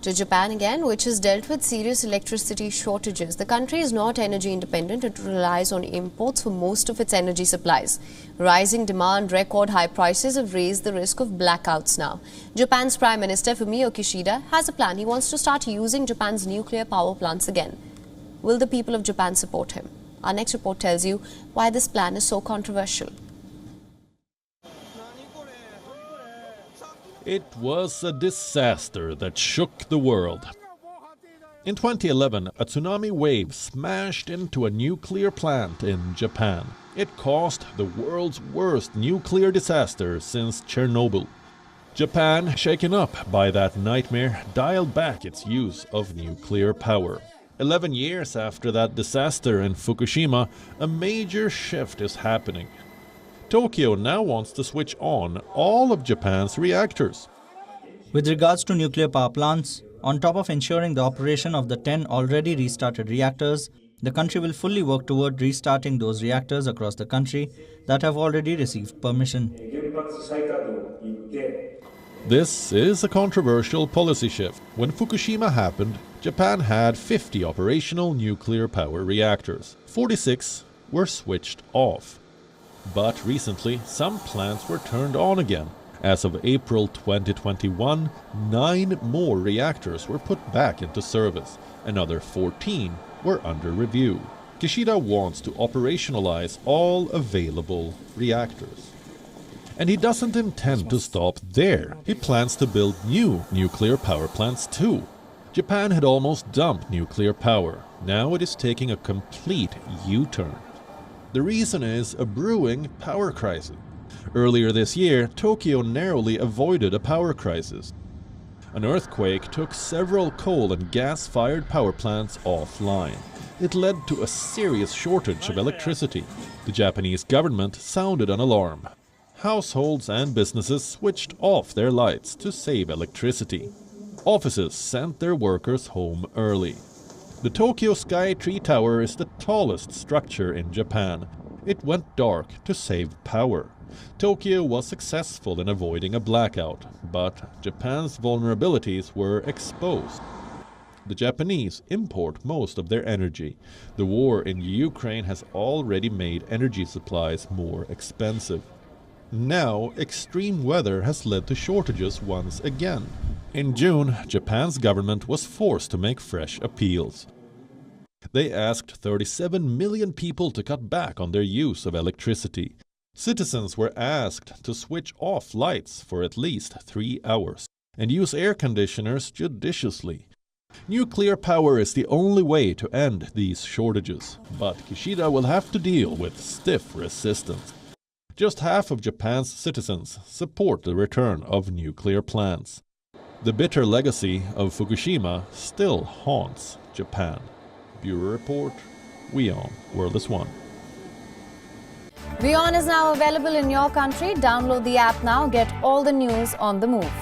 To Japan again, which has dealt with serious electricity shortages. The country is not energy independent. It relies on imports for most of its energy supplies. Rising demand, record high prices have raised the risk of blackouts now. Japan's Prime Minister Fumio Kishida has a plan. He wants to start using Japan's nuclear power plants again. Will the people of Japan support him? Our next report tells you why this plan is so controversial. It was a disaster that shook the world. In 2011, a tsunami wave smashed into a nuclear plant in Japan. It caused the world's worst nuclear disaster since Chernobyl. Japan, shaken up by that nightmare, dialed back its use of nuclear power. 11 years after that disaster in Fukushima, a major shift is happening. Tokyo now wants to switch on all of Japan's reactors. With regards to nuclear power plants, on top of ensuring the operation of the 10 already restarted reactors, the country will fully work toward restarting those reactors across the country that have already received permission. This is a controversial policy shift. When Fukushima happened, Japan had 50 operational nuclear power reactors. 46 were switched off. But recently, some plants were turned on again. As of April 2021, 9 more reactors were put back into service. Another 14 were under review. Kishida wants to operationalize all available reactors. And he doesn't intend to stop there. He plans to build new nuclear power plants too. Japan had almost dumped nuclear power. Now it is taking a complete U-turn. The reason is a brewing power crisis. Earlier this year, Tokyo narrowly avoided a power crisis. An earthquake took several coal and gas-fired power plants offline. It led to a serious shortage of electricity. The Japanese government sounded an alarm. Households and businesses switched off their lights to save electricity. Offices sent their workers home early. The Tokyo Sky Tree Tower is the tallest structure in Japan. It went dark to save power. Tokyo was successful in avoiding a blackout, but Japan's vulnerabilities were exposed. The Japanese import most of their energy. The war in Ukraine has already made energy supplies more expensive. Now, extreme weather has led to shortages once again. In June, Japan's government was forced to make fresh appeals. They asked 37 million people to cut back on their use of electricity. Citizens were asked to switch off lights for at least 3 hours and use air conditioners judiciously. Nuclear power is the only way to end these shortages, but Kishida will have to deal with stiff resistance. Just half of Japan's citizens support the return of nuclear plants. The bitter legacy of Fukushima still haunts Japan. Bureau Report, WION World is One. WION is now available in your country. Download the app now. Get all the news on the move.